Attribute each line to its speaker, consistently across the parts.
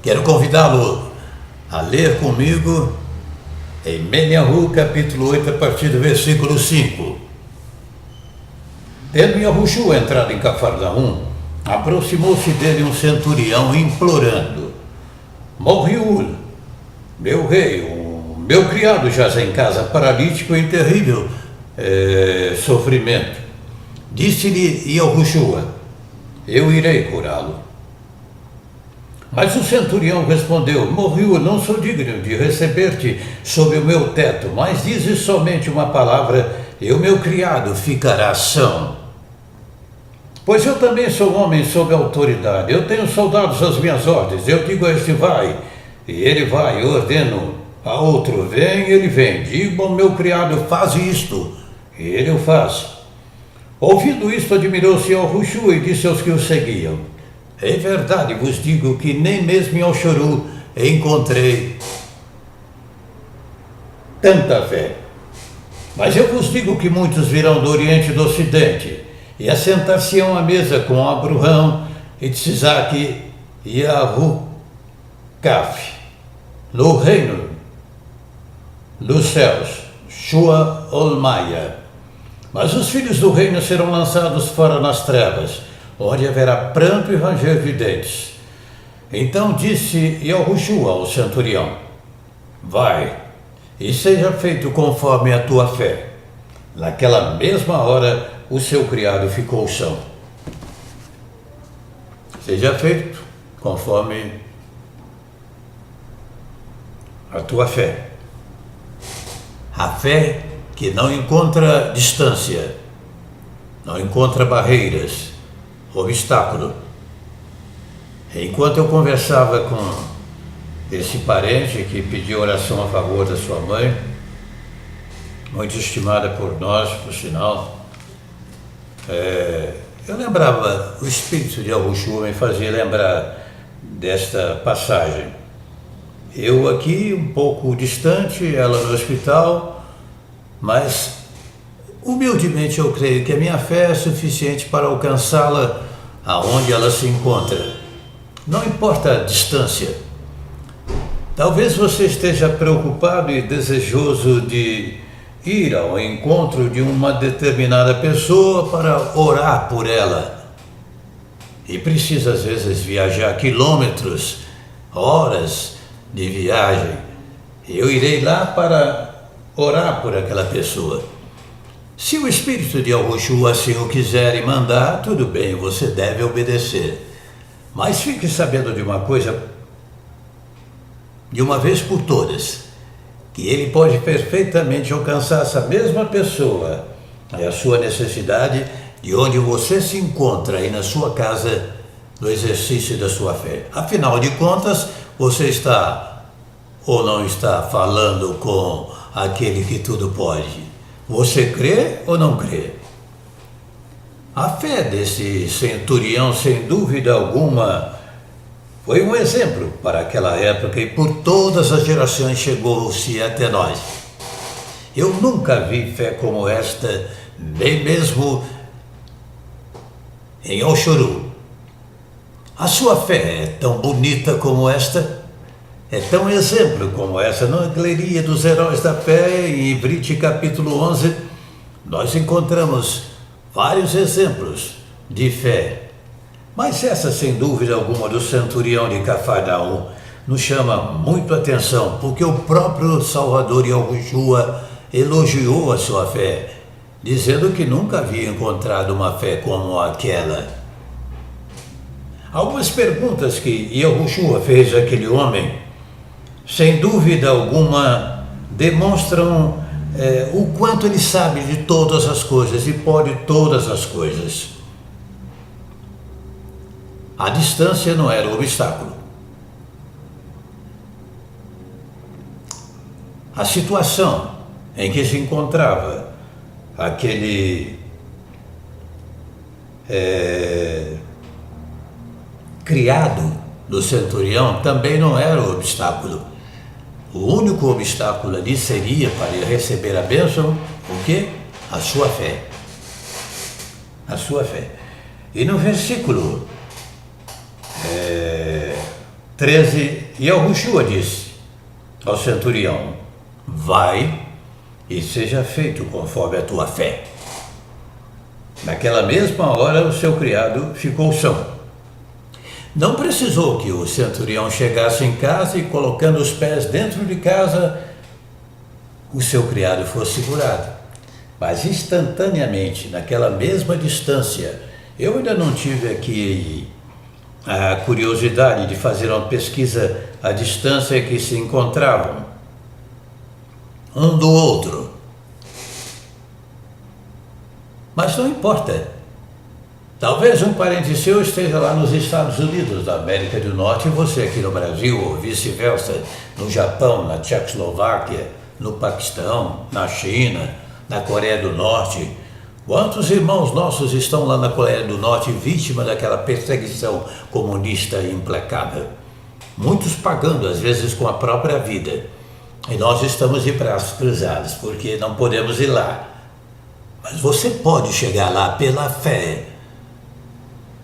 Speaker 1: Quero convidá-lo a ler comigo em Meniahu, capítulo 8, a partir do versículo 5. Tendo Yahushua entrado em Cafarnaum, aproximou-se dele um centurião implorando: Morriul, meu rei, o meu criado jaz em casa, paralítico em terrível sofrimento. Disse-lhe Yahushua: eu irei curá-lo. Mas o centurião respondeu: Morriul, não sou digno de receber-te sob o meu teto, mas dizes somente uma palavra e o meu criado ficará são. Pois eu também sou homem sob autoridade, eu tenho soldados às minhas ordens, eu digo a este vai, e ele vai, eu ordeno a outro vem, ele vem, digo ao meu criado faz isto, e ele o faz. Ouvindo isto, admirou-se Yahushua e disse aos que o seguiam: em verdade vos digo que nem mesmo em Alchorú encontrei tanta fé. Mas eu vos digo que muitos virão do Oriente e do Ocidente e assentar-se-ão à mesa com Abraão, Itzizaque e Yahucaf no reino dos céus, Shua Olmaia. Mas os filhos do reino serão lançados fora nas trevas, onde haverá pranto e ranger de dentes. Então disse Yahushua ao centurião: vai, e seja feito conforme a tua fé. Naquela mesma hora, o seu criado ficou são. Seja feito conforme a tua fé. A fé que não encontra distância, não encontra barreiras, obstáculo. Enquanto eu conversava com esse parente que pediu oração a favor da sua mãe, muito estimada por nós, por sinal, eu lembrava, o espírito de Yahushua me fazia lembrar desta passagem. Eu aqui um pouco distante, ela no hospital, mas humildemente eu creio que a minha fé é suficiente para alcançá-la aonde ela se encontra. Não importa a distância. Talvez você esteja preocupado e desejoso de ir ao encontro de uma determinada pessoa para orar por ela. E precisa às vezes viajar quilômetros, horas de viagem. Eu irei lá para orar por aquela pessoa. Se o Espírito de Yahushua assim o quiser e mandar, tudo bem, você deve obedecer. Mas fique sabendo de uma coisa, de uma vez por todas, que ele pode perfeitamente alcançar essa mesma pessoa, a sua necessidade, de onde você se encontra aí na sua casa, no exercício da sua fé. Afinal de contas, você está ou não está falando com aquele que tudo pode? Você crê ou não crê? A fé desse centurião, sem dúvida alguma, foi um exemplo para aquela época e por todas as gerações chegou-se até nós. Eu nunca vi fé como esta, nem mesmo em Alchorú. A sua fé é tão bonita como esta? É tão exemplo como essa? Na galeria dos heróis da fé, em Ibrite capítulo 11, nós encontramos vários exemplos de fé. Mas essa, sem dúvida alguma, do centurião de Cafarnaum, nos chama muito a atenção, porque o próprio Salvador Yahushua elogiou a sua fé, dizendo que nunca havia encontrado uma fé como aquela. Algumas perguntas que Yahushua fez àquele homem, sem dúvida alguma, demonstram o quanto ele sabe de todas as coisas e pode todas as coisas. A distância não era o obstáculo. A situação em que se encontrava aquele criado do centurião também não era o obstáculo. O único obstáculo ali seria para ele receber a bênção, o quê? A sua fé. A sua fé. E no versículo 13, e Yahushua disse ao centurião: vai e seja feito conforme a tua fé. Naquela mesma hora o seu criado ficou são. Não precisou que o centurião chegasse em casa e, colocando os pés dentro de casa, o seu criado fosse curado. Mas instantaneamente, naquela mesma distância, eu ainda não tive aqui a curiosidade de fazer uma pesquisa à distância que se encontravam um do outro. Mas não importa. Talvez um parente seu esteja lá nos Estados Unidos da América do Norte e você aqui no Brasil, ou vice-versa, no Japão, na Tchecoslováquia, no Paquistão, na China, na Coreia do Norte. Quantos irmãos nossos estão lá na Coreia do Norte vítima daquela perseguição comunista implacável? Muitos pagando, às vezes, com a própria vida. E nós estamos de braços cruzados, porque não podemos ir lá. Mas você pode chegar lá pela fé.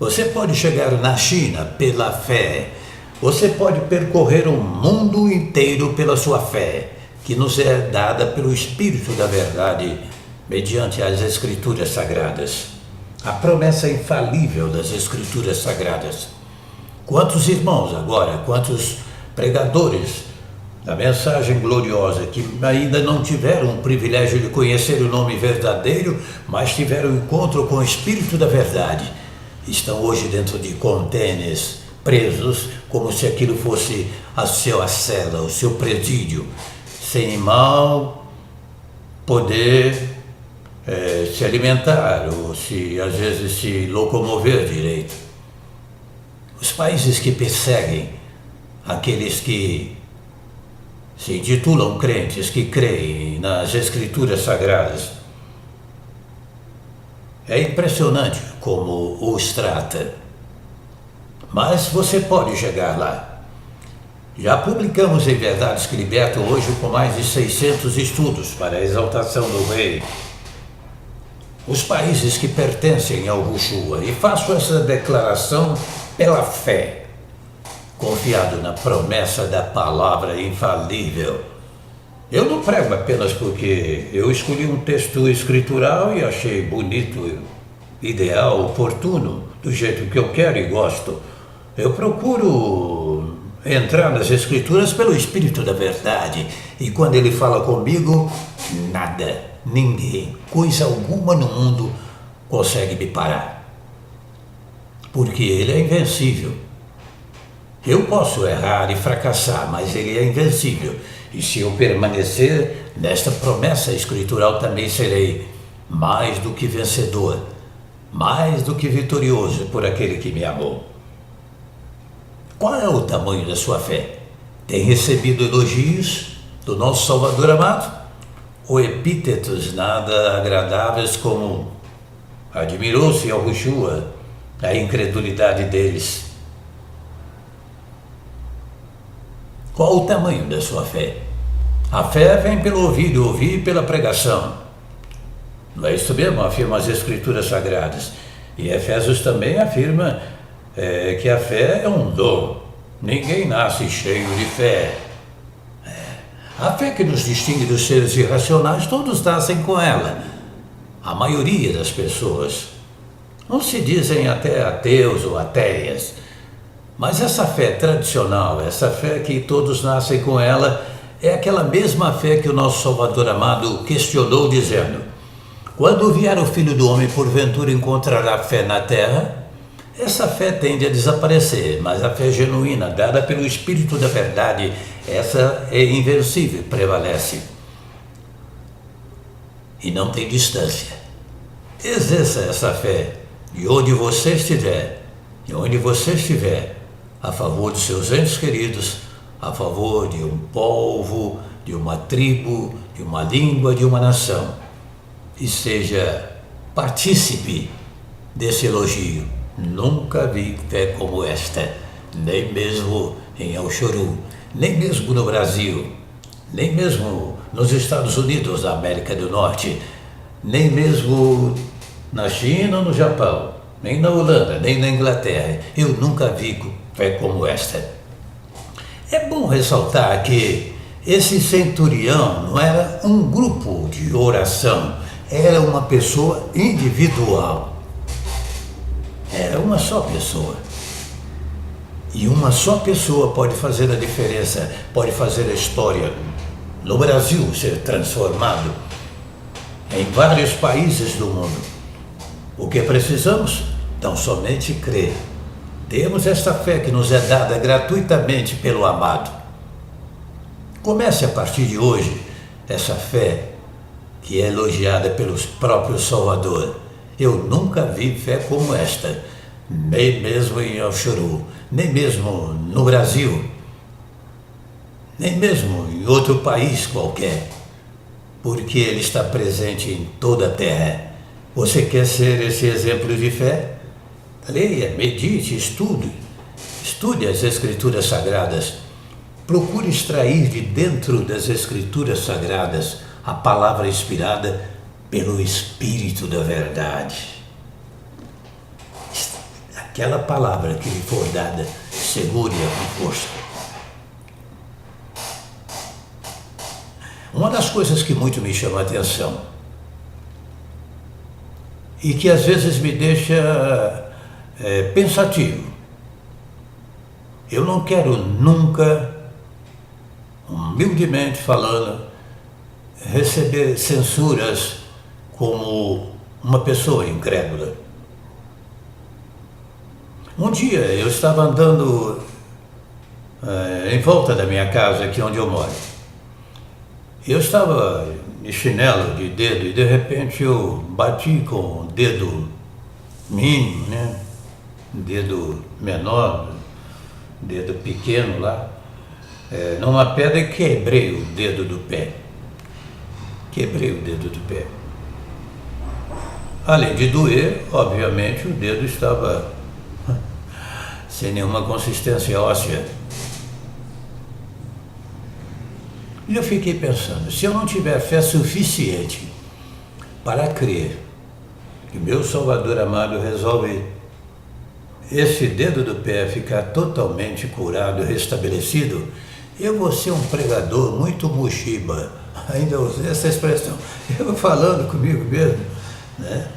Speaker 1: Você pode chegar na China pela fé. Você pode percorrer o mundo inteiro pela sua fé, que nos é dada pelo Espírito da Verdade, mediante as Escrituras Sagradas. A promessa infalível das Escrituras Sagradas. Quantos irmãos agora, quantos pregadores da mensagem gloriosa que ainda não tiveram o privilégio de conhecer o nome verdadeiro, mas tiveram encontro com o Espírito da Verdade, estão hoje dentro de contêineres, presos, como se aquilo fosse a sua cela, o seu presídio, sem mal poder se alimentar ou às vezes se locomover direito. Os países que perseguem aqueles que se intitulam crentes, que creem nas Escrituras Sagradas, é impressionante como os trata. Mas você pode chegar lá. Já publicamos em Verdades que Libertam hoje com mais de 600 estudos para a exaltação do Rei. Os países que pertencem ao Yahushua, e faço essa declaração pela fé, confiado na promessa da palavra infalível. Eu não prego apenas porque eu escolhi um texto escritural e achei bonito, ideal, oportuno, do jeito que eu quero e gosto. Eu procuro entrar nas Escrituras pelo Espírito da Verdade, e quando ele fala comigo, nada, ninguém, coisa alguma no mundo consegue me parar, porque ele é invencível. Eu posso errar e fracassar, mas ele é invencível, e se eu permanecer nesta promessa escritural, também serei mais do que vencedor, mais do que vitorioso por aquele que me amou. Qual é o tamanho da sua fé? Tem recebido elogios do nosso Salvador amado? Ou epítetos nada agradáveis como admirou-se ao Yahushua a incredulidade deles? Qual o tamanho da sua fé? A fé vem pelo ouvir e ouvir pela pregação. Não é isso mesmo? Afirma as Escrituras Sagradas. E Efésios também afirma que a fé é um dom. Ninguém nasce cheio de fé. A fé que nos distingue dos seres irracionais, todos nascem com ela. A maioria das pessoas. Não se dizem até ateus ou ateias. Mas essa fé tradicional, essa fé que todos nascem com ela, é aquela mesma fé que o nosso Salvador amado questionou, dizendo: quando vier o Filho do Homem, porventura encontrará fé na terra? Essa fé tende a desaparecer, mas a fé genuína, dada pelo Espírito da Verdade, essa é invencível, prevalece. E não tem distância. Exerça essa fé, de onde você estiver, a favor de seus entes queridos, a favor de um povo, de uma tribo, de uma língua, de uma nação. E seja partícipe desse elogio. Nunca vi fé como esta, nem mesmo em El Chorú, nem mesmo no Brasil, nem mesmo nos Estados Unidos da América do Norte, nem mesmo na China ou no Japão, nem na Holanda, nem na Inglaterra. Eu nunca vi fé como esta. É bom ressaltar que esse centurião não era um grupo de oração, era uma pessoa individual. Era uma só pessoa. E uma só pessoa pode fazer a diferença, pode fazer a história no Brasil ser transformado, em vários países do mundo. O que precisamos? Tão somente crer. Temos esta fé que nos é dada gratuitamente pelo amado. Comece a partir de hoje essa fé que é elogiada pelo próprio Salvador. Eu nunca vi fé como esta, nem mesmo em Oxuru, nem mesmo no Brasil, nem mesmo em outro país qualquer, porque ele está presente em toda a terra. Você quer ser esse exemplo de fé? Leia, medite, estude as Escrituras Sagradas. Procure extrair de dentro das Escrituras Sagradas a palavra inspirada pelo Espírito da Verdade. Aquela palavra que lhe for dada, segure-a com força. Uma das coisas que muito me chama a atenção e que às vezes me deixa pensativo. Eu não quero nunca, humildemente falando, receber censuras como uma pessoa incrédula. Um dia eu estava andando em volta da minha casa, aqui onde eu moro. Eu estava de chinelo, de dedo, e de repente eu bati com o dedo mínimo, né? Dedo menor, dedo pequeno lá, numa pedra e quebrei o dedo do pé. Quebrei o dedo do pé. Além de doer, obviamente o dedo estava sem nenhuma consistência óssea. E eu fiquei pensando, se eu não tiver fé suficiente para crer que meu Salvador amado resolve esse dedo do pé ficar totalmente curado e restabelecido, eu vou ser um pregador muito mochiba. Ainda usei essa expressão. Eu falando comigo mesmo, né?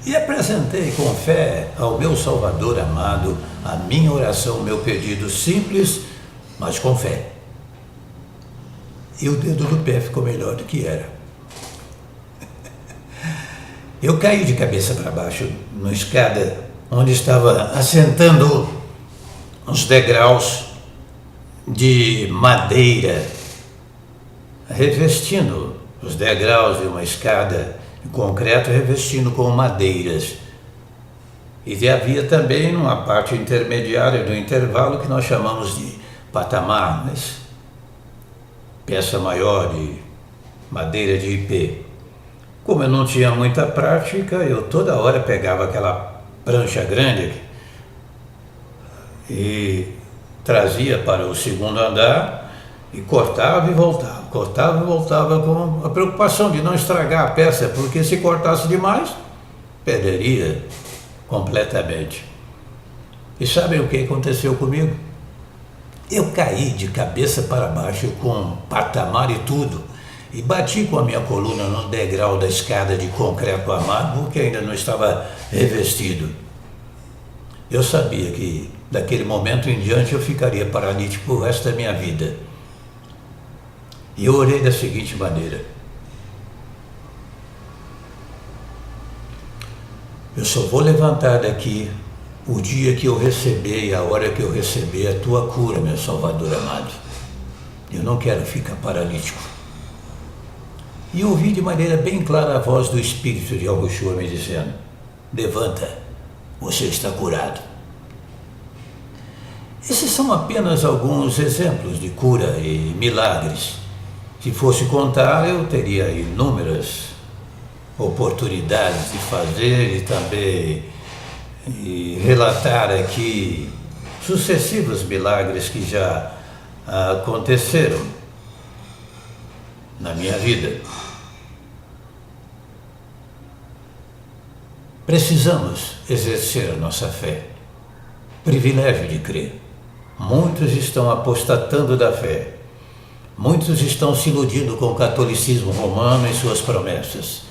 Speaker 1: E apresentei com fé ao meu Salvador amado a minha oração, o meu pedido simples, mas com fé. E o dedo do pé ficou melhor do que era. Eu caí de cabeça para baixo numa escada onde estava assentando uns degraus de madeira, revestindo os degraus de uma escada de concreto, revestindo com madeiras. E havia também uma parte intermediária do intervalo que nós chamamos de patamar, mas peça maior de madeira de ipê. Como eu não tinha muita prática, eu toda hora pegava aquela prancha grande e trazia para o segundo andar e cortava e voltava com a preocupação de não estragar a peça, porque se cortasse demais, perderia completamente. E sabem o que aconteceu comigo? Eu caí de cabeça para baixo com patamar e tudo, e bati com a minha coluna no degrau da escada de concreto amargo que ainda não estava revestido. Eu sabia que daquele momento em diante eu ficaria paralítico o resto da minha vida. E eu orei da seguinte maneira: eu só vou levantar daqui o dia que eu receber e a hora que eu receber a tua cura, meu Salvador amado. Eu não quero ficar paralítico. E ouvi de maneira bem clara a voz do Espírito de Yahushua me dizendo: levanta, você está curado. Esses são apenas alguns exemplos de cura e milagres. Se fosse contar, eu teria inúmeras oportunidades de fazer e também relatar aqui sucessivos milagres que já aconteceram na minha vida. Precisamos exercer a nossa fé, privilégio de crer. Muitos estão apostatando da fé. Muitos estão se iludindo com o catolicismo romano e suas promessas,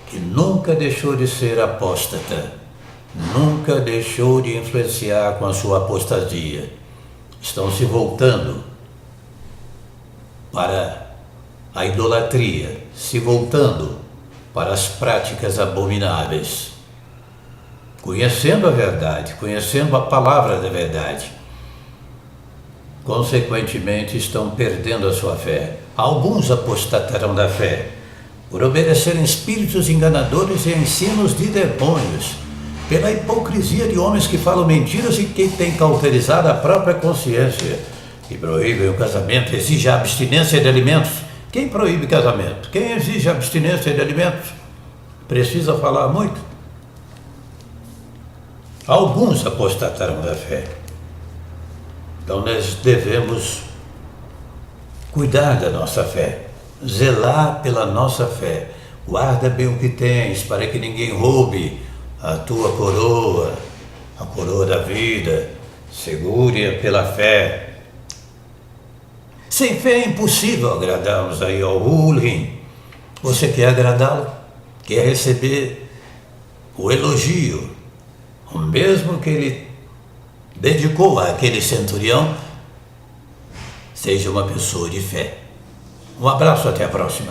Speaker 1: que nunca deixou de ser apóstata, nunca deixou de influenciar com a sua apostasia. Estão se voltando para a idolatria, se voltando para as práticas abomináveis, conhecendo a verdade, conhecendo a palavra da verdade. Consequentemente, estão perdendo a sua fé. Alguns apostatarão da fé por obedecerem espíritos enganadores e ensinos de demônios, pela hipocrisia de homens que falam mentiras e que têm cauterizado a própria consciência, que proíbem o casamento, exigem a abstinência de alimentos. Quem proíbe casamento? Quem exige a abstinência de alimentos? Precisa falar muito? Alguns apostatarão da fé. Então nós devemos cuidar da nossa fé, zelar pela nossa fé. Guarda bem o que tens, para que ninguém roube a tua coroa, a coroa da vida. Segure-a pela fé. Sem fé é impossível agradarmos aí ao Hulim. Você quer agradá-lo? Quer receber o elogio, o mesmo que ele dedicou àquele centurião? Seja uma pessoa de fé. Um abraço, até a próxima.